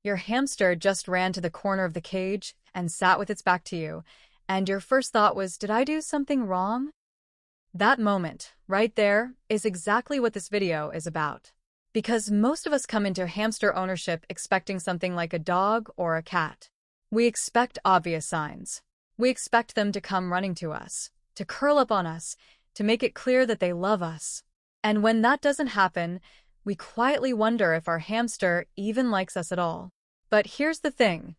Your hamster just ran to the corner of the cage and sat with its back to you, and your first thought was, did I do something wrong? That moment, right there, is exactly what this video is about. Because most of us come into hamster ownership expecting something like a dog or a cat. We expect obvious signs. We expect them to come running to us, to curl up on us, to make it clear that they love us. And when that doesn't happen, we quietly wonder if our hamster even likes us at all. But here's the thing.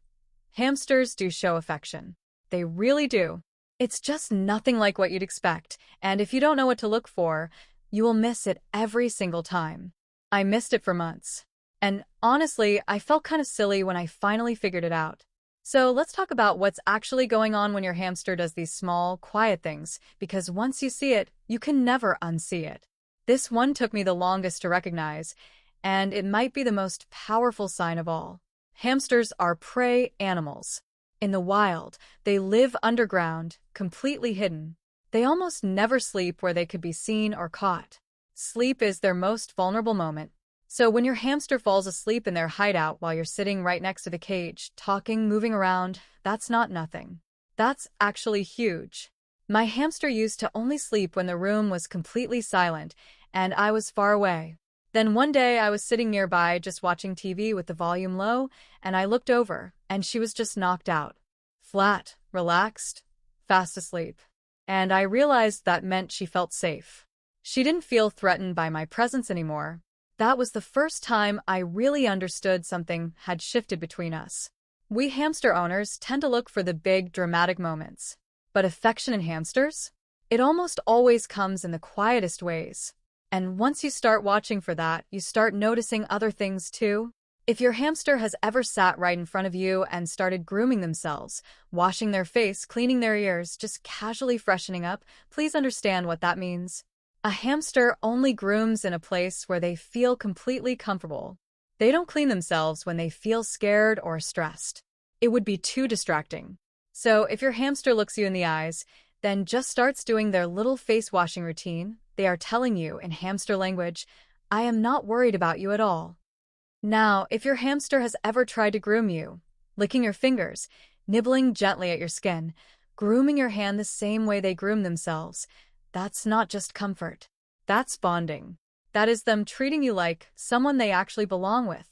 Hamsters do show affection. They really do. It's just nothing like what you'd expect, and if you don't know what to look for, you will miss it every single time. I missed it for months. And honestly, I felt kind of silly when I finally figured it out. So let's talk about what's actually going on when your hamster does these small, quiet things, because once you see it, you can never unsee it. This one took me the longest to recognize, and it might be the most powerful sign of all. Hamsters are prey animals. In the wild, they live underground, completely hidden. They almost never sleep where they could be seen or caught. Sleep is their most vulnerable moment. So when your hamster falls asleep in their hideout while you're sitting right next to the cage, talking, moving around, that's not nothing. That's actually huge. My hamster used to only sleep when the room was completely silent and I was far away. Then one day I was sitting nearby just watching TV with the volume low, and I looked over, and she was just knocked out. Flat, relaxed, fast asleep. And I realized that meant she felt safe. She didn't feel threatened by my presence anymore. That was the first time I really understood something had shifted between us. We hamster owners tend to look for the big, dramatic moments. But affection in hamsters? It almost always comes in the quietest ways. And once you start watching for that, you start noticing other things too. If your hamster has ever sat right in front of you and started grooming themselves, washing their face, cleaning their ears, just casually freshening up, please understand what that means. A hamster only grooms in a place where they feel completely comfortable. They don't clean themselves when they feel scared or stressed. It would be too distracting. So if your hamster looks you in the eyes, then just starts doing their little face washing routine, they are telling you in hamster language, I am not worried about you at all. Now, if your hamster has ever tried to groom you, licking your fingers, nibbling gently at your skin, grooming your hand the same way they groom themselves, that's not just comfort. That's bonding. That is them treating you like someone they actually belong with.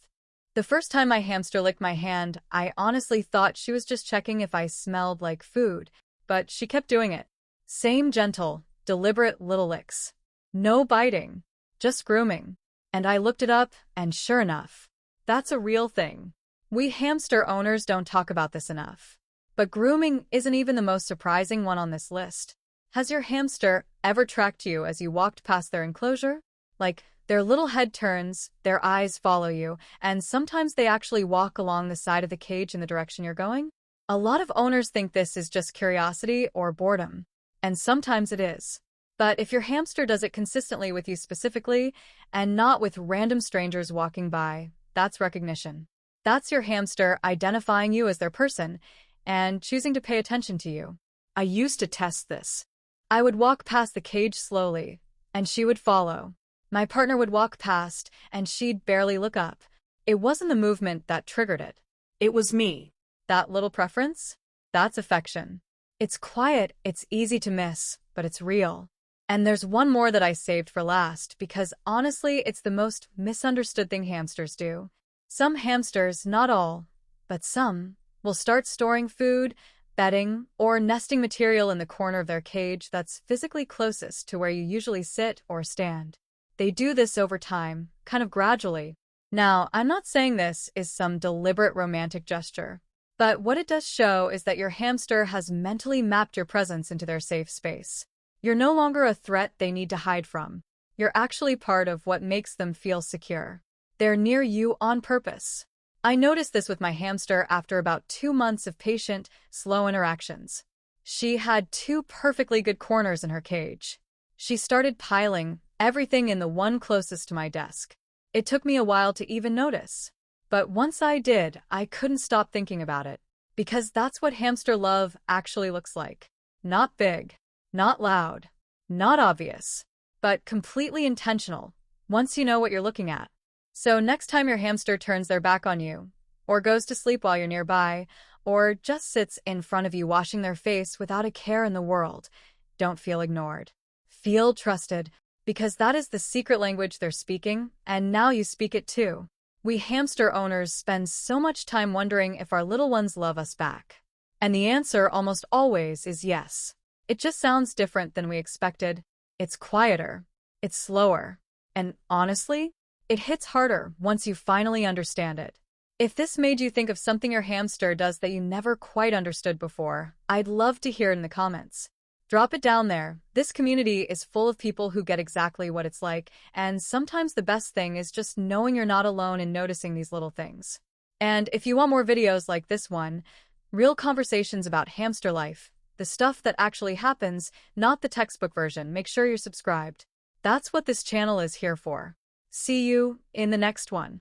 The first time my hamster licked my hand, I honestly thought she was just checking if I smelled like food, but she kept doing it. Same gentle, deliberate little licks. No biting, just grooming. And I looked it up, and sure enough, that's a real thing. We hamster owners don't talk about this enough. But grooming isn't even the most surprising one on this list. Has your hamster ever tracked you as you walked past their enclosure? Like, their little head turns, their eyes follow you, and sometimes they actually walk along the side of the cage in the direction you're going? A lot of owners think this is just curiosity or boredom. And sometimes it is. But if your hamster does it consistently with you specifically, and not with random strangers walking by, that's recognition. That's your hamster identifying you as their person, and choosing to pay attention to you. I used to test this. I would walk past the cage slowly, and she would follow. My partner would walk past, and she'd barely look up. It wasn't the movement that triggered it. It was me. That little preference? That's affection. It's quiet, it's easy to miss, but it's real. And there's one more that I saved for last because honestly, it's the most misunderstood thing hamsters do. Some hamsters, not all, but some, will start storing food, bedding, or nesting material in the corner of their cage that's physically closest to where you usually sit or stand. They do this over time, kind of gradually. Now, I'm not saying this is some deliberate romantic gesture, but what it does show is that your hamster has mentally mapped your presence into their safe space. You're no longer a threat they need to hide from. You're actually part of what makes them feel secure. They're near you on purpose. I noticed this with my hamster after about 2 months of patient, slow interactions. She had 2 perfectly good corners in her cage. She started piling everything in the one closest to my desk. It took me a while to even notice. But once I did, I couldn't stop thinking about it. Because that's what hamster love actually looks like. Not big, not loud, not obvious, but completely intentional, once you know what you're looking at. So next time your hamster turns their back on you, or goes to sleep while you're nearby, or just sits in front of you washing their face without a care in the world. Don't feel ignored. Feel trusted, because that is the secret language they're speaking, and now you speak it too. We hamster owners spend so much time wondering if our little ones love us back. And the answer almost always is yes. It just sounds different than we expected. It's quieter. It's slower. And honestly, it hits harder once you finally understand it. If this made you think of something your hamster does that you never quite understood before, I'd love to hear it in the comments. Drop it down there. This community is full of people who get exactly what it's like, and sometimes the best thing is just knowing you're not alone in noticing these little things. And if you want more videos like this one, real conversations about hamster life, the stuff that actually happens, not the textbook version, make sure you're subscribed. That's what this channel is here for. See you in the next one.